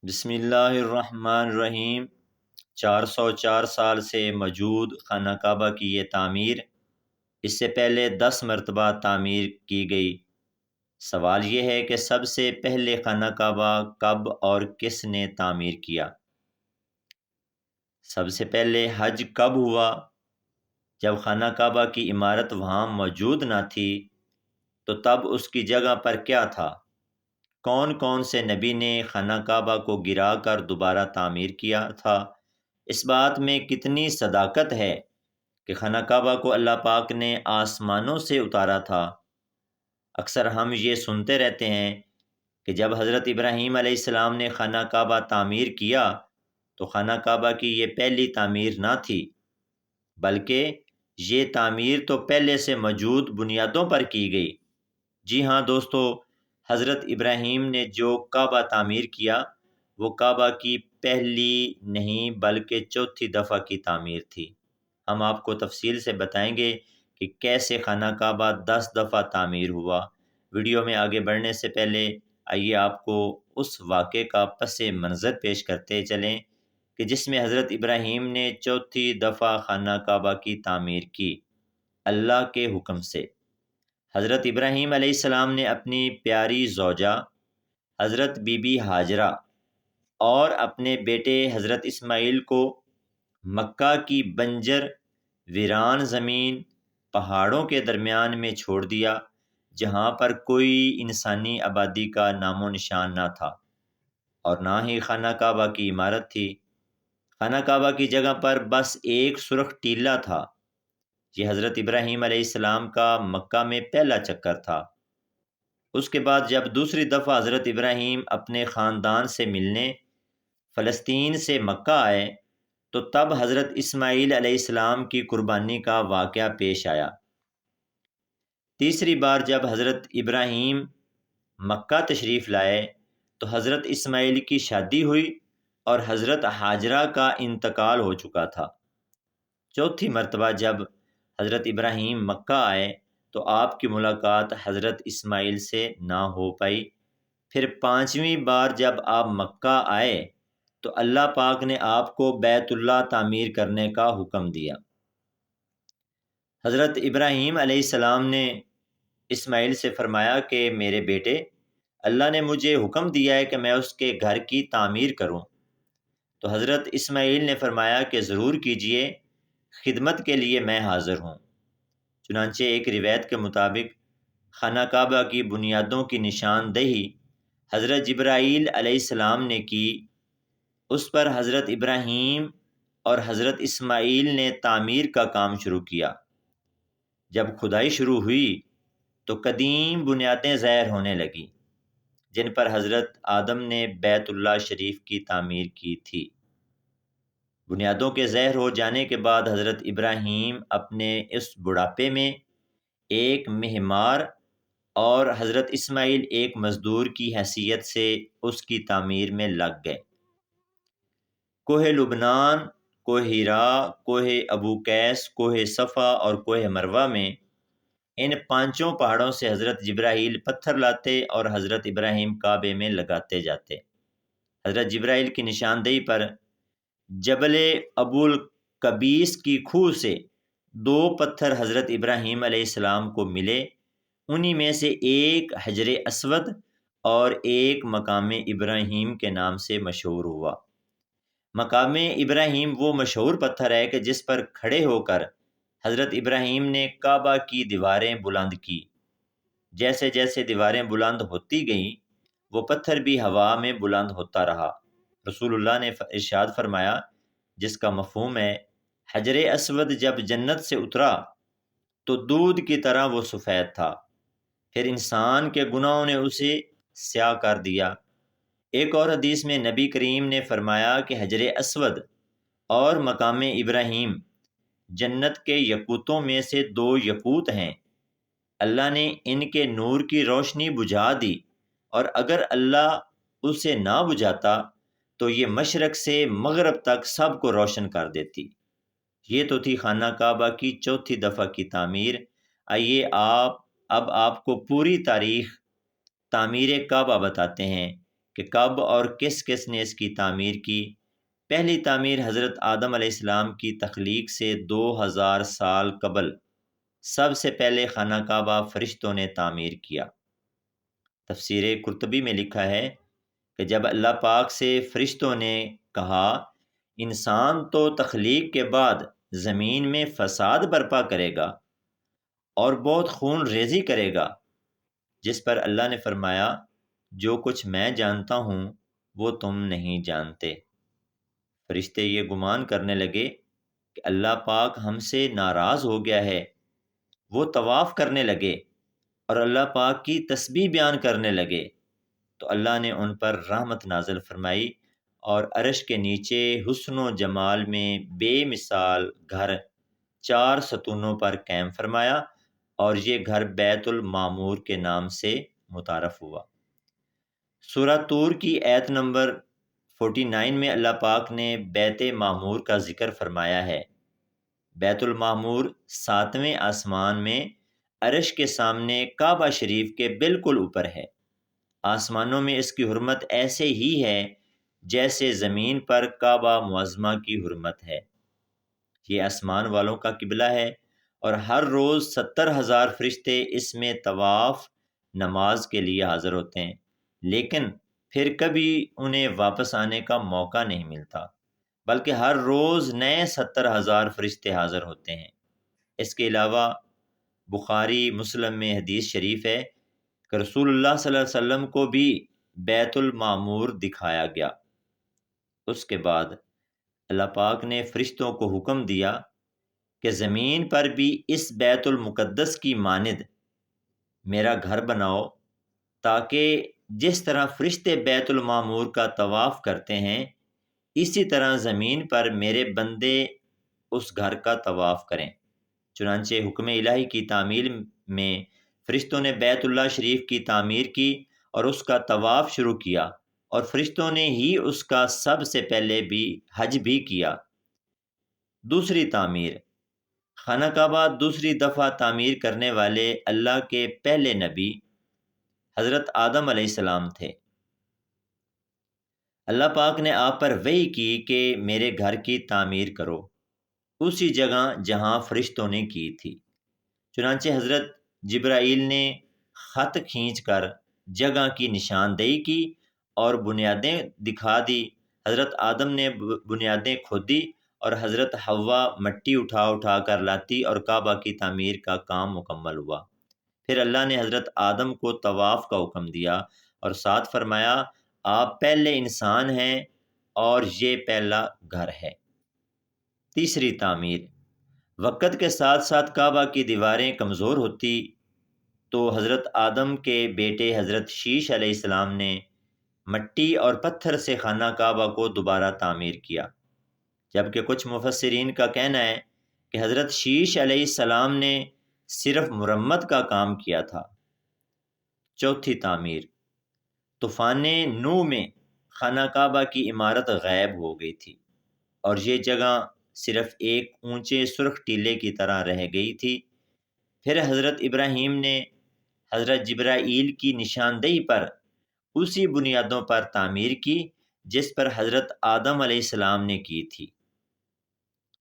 بسم اللہ الرحمن الرحیم۔ 404 سال سے موجود خانہ کعبہ کی یہ تعمیر اس سے پہلے 10 مرتبہ تعمیر کی گئی۔ سوال یہ ہے کہ سب سے پہلے خانہ کعبہ کب اور کس نے تعمیر کیا؟ سب سے پہلے حج کب ہوا؟ جب خانہ کعبہ کی عمارت وہاں موجود نہ تھی تو تب اس کی جگہ پر کیا تھا؟ کون کون سے نبی نے خانہ کعبہ کو گرا کر دوبارہ تعمیر کیا تھا؟ اس بات میں کتنی صداقت ہے کہ خانہ کعبہ کو اللہ پاک نے آسمانوں سے اتارا تھا؟ اکثر ہم یہ سنتے رہتے ہیں کہ جب حضرت ابراہیم علیہ السلام نے خانہ کعبہ تعمیر کیا تو خانہ کعبہ کی یہ پہلی تعمیر نہ تھی، بلکہ یہ تعمیر تو پہلے سے موجود بنیادوں پر کی گئی۔ جی ہاں دوستو، حضرت ابراہیم نے جو کعبہ تعمیر کیا وہ کعبہ کی پہلی نہیں بلکہ چوتھی دفعہ کی تعمیر تھی۔ ہم آپ کو تفصیل سے بتائیں گے کہ کیسے خانہ کعبہ 10 دفعہ تعمیر ہوا۔ ویڈیو میں آگے بڑھنے سے پہلے آئیے آپ کو اس واقعے کا پس منظر پیش کرتے چلیں کہ جس میں حضرت ابراہیم نے چوتھی دفعہ خانہ کعبہ کی تعمیر کی اللہ کے حکم سے۔ حضرت ابراہیم علیہ السلام نے اپنی پیاری زوجہ حضرت بی بی ہاجرہ اور اپنے بیٹے حضرت اسماعیل کو مکہ کی بنجر ویران زمین پہاڑوں کے درمیان میں چھوڑ دیا، جہاں پر کوئی انسانی آبادی کا نام و نشان نہ تھا اور نہ ہی خانہ کعبہ کی عمارت تھی۔ خانہ کعبہ کی جگہ پر بس ایک سرخ ٹیلہ تھا۔ یہ حضرت ابراہیم علیہ السلام کا مکہ میں پہلا چکر تھا۔ اس کے بعد جب دوسری دفعہ حضرت ابراہیم اپنے خاندان سے ملنے فلسطین سے مکہ آئے تو تب حضرت اسماعیل علیہ السلام کی قربانی کا واقعہ پیش آیا۔ تیسری بار جب حضرت ابراہیم مکہ تشریف لائے تو حضرت اسماعیل کی شادی ہوئی اور حضرت ہاجرہ کا انتقال ہو چکا تھا۔ چوتھی مرتبہ جب حضرت ابراہیم مکہ آئے تو آپ کی ملاقات حضرت اسماعیل سے نہ ہو پائی۔ پھر پانچویں بار جب آپ مکہ آئے تو اللہ پاک نے آپ کو بیت اللہ تعمیر کرنے کا حکم دیا۔ حضرت ابراہیم علیہ السلام نے اسماعیل سے فرمایا کہ میرے بیٹے، اللہ نے مجھے حکم دیا ہے کہ میں اس کے گھر کی تعمیر کروں۔ تو حضرت اسماعیل نے فرمایا کہ ضرور کیجئے، خدمت کے لیے میں حاضر ہوں۔ چنانچہ ایک روایت کے مطابق خانہ کعبہ کی بنیادوں کی نشاندہی حضرت جبرائیل علیہ السلام نے کی۔ اس پر حضرت ابراہیم اور حضرت اسماعیل نے تعمیر کا کام شروع کیا۔ جب کھدائی شروع ہوئی تو قدیم بنیادیں ظاہر ہونے لگیں جن پر حضرت آدم نے بیت اللہ شریف کی تعمیر کی تھی۔ بنیادوں کے ظاہر ہو جانے کے بعد حضرت ابراہیم اپنے اس بڑھاپے میں ایک معمار اور حضرت اسماعیل ایک مزدور کی حیثیت سے اس کی تعمیر میں لگ گئے۔ کوہ لبنان، کوہ ہیرا، کوہ ابو قیس، کوہ صفا اور کوہ مروہ میں ان پانچوں پہاڑوں سے حضرت جبرائیل پتھر لاتے اور حضرت ابراہیم کعبے میں لگاتے جاتے۔ حضرت جبرائیل کی نشاندہی پر جبل ابو القبیس کی کھوہ سے 2 پتھر حضرت ابراہیم علیہ السلام کو ملے۔ انہی میں سے ایک حجر اسود اور ایک مقام ابراہیم کے نام سے مشہور ہوا۔ مقام ابراہیم وہ مشہور پتھر ہے کہ جس پر کھڑے ہو کر حضرت ابراہیم نے کعبہ کی دیواریں بلند کی۔ جیسے جیسے دیواریں بلند ہوتی گئیں وہ پتھر بھی ہوا میں بلند ہوتا رہا۔ رسول اللہ نے ارشاد فرمایا، جس کا مفہوم ہے حجر اسود جب جنت سے اترا تو دودھ کی طرح وہ سفید تھا، پھر انسان کے گناہوں نے اسے سیاہ کر دیا۔ ایک اور حدیث میں نبی کریم نے فرمایا کہ حجر اسود اور مقام ابراہیم جنت کے یقوتوں میں سے 2 یقوت ہیں۔ اللہ نے ان کے نور کی روشنی بجھا دی، اور اگر اللہ اسے نہ بجھاتا تو یہ مشرق سے مغرب تک سب کو روشن کر دیتی۔ یہ تو تھی خانہ کعبہ کی چوتھی دفعہ کی تعمیر۔ آئیے اب آپ کو پوری تاریخ تعمیر کعبہ بتاتے ہیں کہ کب اور کس کس نے اس کی تعمیر کی۔ پہلی تعمیر حضرت آدم علیہ السلام کی تخلیق سے 2000 سال قبل سب سے پہلے خانہ کعبہ فرشتوں نے تعمیر کیا۔ تفسیر قرطبی میں لکھا ہے کہ جب اللہ پاک سے فرشتوں نے کہا انسان تو تخلیق کے بعد زمین میں فساد برپا کرے گا اور بہت خون ریزی کرے گا، جس پر اللہ نے فرمایا جو کچھ میں جانتا ہوں وہ تم نہیں جانتے۔ فرشتے یہ گمان کرنے لگے کہ اللہ پاک ہم سے ناراض ہو گیا ہے۔ وہ طواف کرنے لگے اور اللہ پاک کی تسبیح بیان کرنے لگے تو اللہ نے ان پر رحمت نازل فرمائی اور عرش کے نیچے حسن و جمال میں بے مثال گھر 4 ستونوں پر قائم فرمایا اور یہ گھر بیت المعمور کے نام سے متعارف ہوا۔ سورہ طور کی آیت نمبر 49 میں اللہ پاک نے بیت معمور کا ذکر فرمایا ہے۔ بیت المعمور 7ویں آسمان میں عرش کے سامنے کعبہ شریف کے بالکل اوپر ہے۔ آسمانوں میں اس کی حرمت ایسے ہی ہے جیسے زمین پر کعبہ معظمہ کی حرمت ہے۔ یہ آسمان والوں کا قبلہ ہے اور ہر روز 70,000 فرشتے اس میں طواف نماز کے لیے حاضر ہوتے ہیں، لیکن پھر کبھی انہیں واپس آنے کا موقع نہیں ملتا، بلکہ ہر روز نئے 70,000 فرشتے حاضر ہوتے ہیں۔ اس کے علاوہ بخاری مسلم میں حدیث شریف ہے کہ رسول اللہ صلی اللہ علیہ وسلم کو بھی بیت المعمور دکھایا گیا۔ اس کے بعد اللہ پاک نے فرشتوں کو حکم دیا کہ زمین پر بھی اس بیت المقدس کی مانند میرا گھر بناؤ، تاکہ جس طرح فرشتے بیت المعمور کا طواف کرتے ہیں اسی طرح زمین پر میرے بندے اس گھر کا طواف کریں۔ چنانچہ حکم الہی کی تعمیل میں فرشتوں نے بیت اللہ شریف کی تعمیر کی اور اس کا طواف شروع کیا، اور فرشتوں نے ہی اس کا سب سے پہلے بھی حج بھی کیا۔ دوسری تعمیر خانہ کعبہ دوسری دفعہ تعمیر کرنے والے اللہ کے پہلے نبی حضرت آدم علیہ السلام تھے۔ اللہ پاک نے آپ پر وحی کی کہ میرے گھر کی تعمیر کرو، اسی جگہ جہاں فرشتوں نے کی تھی۔ چنانچہ حضرت جبرائیل نے خط کھینچ کر جگہ کی نشاندہی کی اور بنیادیں دکھا دی۔ حضرت آدم نے بنیادیں کھودی اور حضرت حوا مٹی اٹھا اٹھا کر لاتی اور کعبہ کی تعمیر کا کام مکمل ہوا۔ پھر اللہ نے حضرت آدم کو طواف کا حکم دیا اور ساتھ فرمایا آپ پہلے انسان ہیں اور یہ پہلا گھر ہے۔ تیسری تعمیر وقت کے ساتھ ساتھ کعبہ کی دیواریں کمزور ہوتی تو حضرت آدم کے بیٹے حضرت شیش علیہ السلام نے مٹی اور پتھر سے خانہ کعبہ کو دوبارہ تعمیر کیا، جبکہ کچھ مفسرین کا کہنا ہے کہ حضرت شیش علیہ السلام نے صرف مرمت کا کام کیا تھا۔ چوتھی تعمیر طوفان نوح میں خانہ کعبہ کی عمارت غائب ہو گئی تھی اور یہ جگہ صرف ایک اونچے سرخ ٹیلے کی طرح رہ گئی تھی۔ پھر حضرت ابراہیم نے حضرت جبرائیل کی نشاندہی پر اسی بنیادوں پر تعمیر کی جس پر حضرت آدم علیہ السلام نے کی تھی،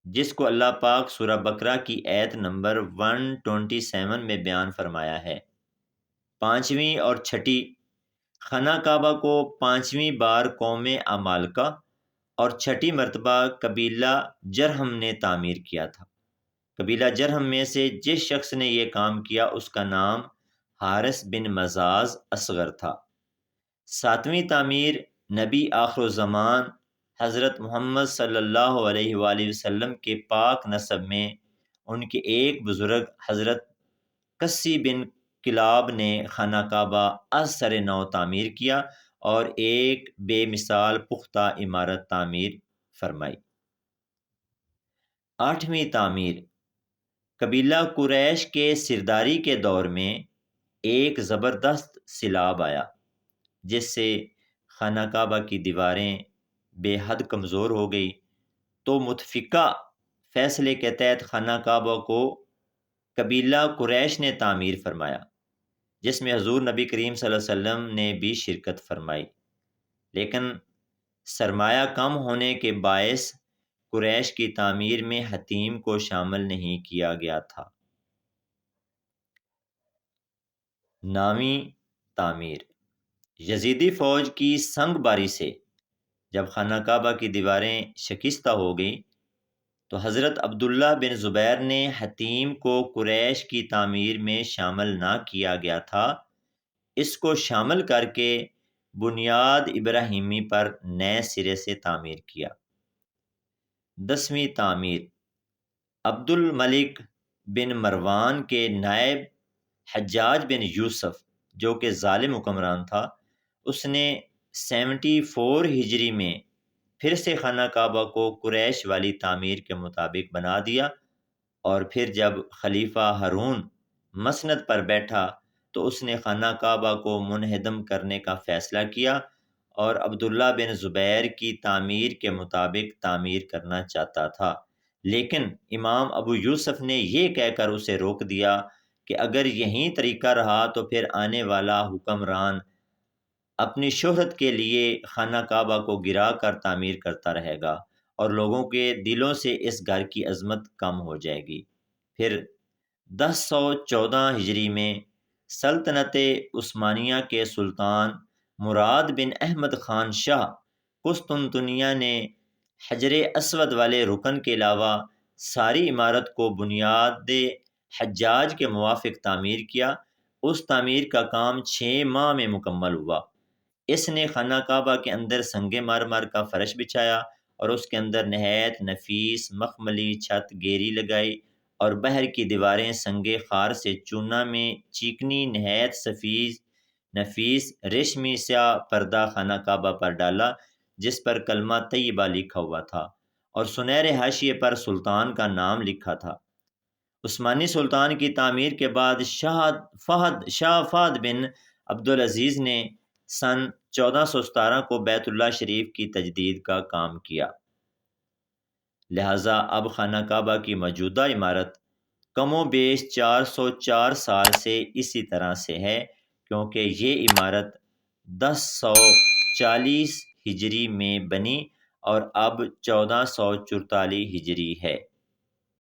جس کو اللہ پاک سورہ بقرہ کی آیت نمبر 127 میں بیان فرمایا ہے۔ پانچویں اور چھٹی خانہ کعبہ کو 5ویں بار قوم عمالقہ اور چھٹی مرتبہ قبیلہ جرہم نے تعمیر کیا تھا۔ قبیلہ جرہم میں سے جس شخص نے یہ کام کیا اس کا نام حارث بن مزاز اصغر تھا۔ 7ویں تعمیر نبی آخر الزمان حضرت محمد صلی اللہ علیہ وآلہ وسلم کے پاک نسب میں ان کے ایک بزرگ حضرت قسی بن کلاب نے خانہ کعبہ از سر نو تعمیر کیا اور ایک بے مثال پختہ عمارت تعمیر فرمائی۔ 8ویں تعمیر قبیلہ قریش کے سرداری کے دور میں ایک زبردست سیلاب آیا جس سے خانہ کعبہ کی دیواریں بے حد کمزور ہو گئی، تو متفقہ فیصلے کے تحت خانہ کعبہ کو قبیلہ قریش نے تعمیر فرمایا، جس میں حضور نبی کریم صلی اللہ علیہ وسلم نے بھی شرکت فرمائی۔ لیکن سرمایہ کم ہونے کے باعث قریش کی تعمیر میں حطیم کو شامل نہیں کیا گیا تھا۔ نامی تعمیر۔ یزیدی فوج کی سنگ باری سے جب خانہ کعبہ کی دیواریں شکستہ ہو گئیں تو حضرت عبداللہ بن زبیر نے حطیم کو قریش کی تعمیر میں شامل نہ کیا گیا تھا، اس کو شامل کر کے بنیاد ابراہیمی پر نئے سرے سے تعمیر کیا۔ 10ویں تعمیر۔ عبد الملک بن مروان کے نائب حجاج بن یوسف جو کہ ظالم حکمران تھا، اس نے 74 ہجری میں پھر سے خانہ کعبہ کو قریش والی تعمیر کے مطابق بنا دیا، اور پھر جب خلیفہ ہارون مسند پر بیٹھا تو اس نے خانہ کعبہ کو منہدم کرنے کا فیصلہ کیا اور عبداللہ بن زبیر کی تعمیر کے مطابق تعمیر کرنا چاہتا تھا، لیکن امام ابو یوسف نے یہ کہہ کر اسے روک دیا کہ اگر یہی طریقہ رہا تو پھر آنے والا حکمران اپنی شہرت کے لیے خانہ کعبہ کو گرا کر تعمیر کرتا رہے گا اور لوگوں کے دلوں سے اس گھر کی عظمت کم ہو جائے گی۔ پھر 1014 ہجری میں سلطنت عثمانیہ کے سلطان مراد بن احمد خان شاہ قسطنطنیہ نے حجر اسود والے رکن کے علاوہ ساری عمارت کو بنیاد حجاج کے موافق تعمیر کیا۔ اس تعمیر کا کام 6 ماہ میں مکمل ہوا۔ اس نے خانہ کعبہ کے اندر سنگ مرمر کا فرش بچھایا اور اس کے اندر نہایت نفیس مخملی چھت گیری لگائی اور باہر کی دیواریں سنگ خار سے چونا میں چیکنی نہایت نفیس ریشمی سیاہ پردہ خانہ کعبہ پر ڈالا جس پر کلمہ طیبہ لکھا ہوا تھا اور سنہرے حاشیے پر سلطان کا نام لکھا تھا۔ عثمانی سلطان کی تعمیر کے بعد شاہ فہد بن عبدالعزیز نے سن 1417 کو بیت اللہ شریف کی تجدید کا کام کیا، لہٰذا اب خانہ کعبہ کی موجودہ عمارت کم و بیش 404 سال سے اسی طرح سے ہے، کیونکہ یہ عمارت 1040 ہجری میں بنی اور اب 1444 ہجری ہے۔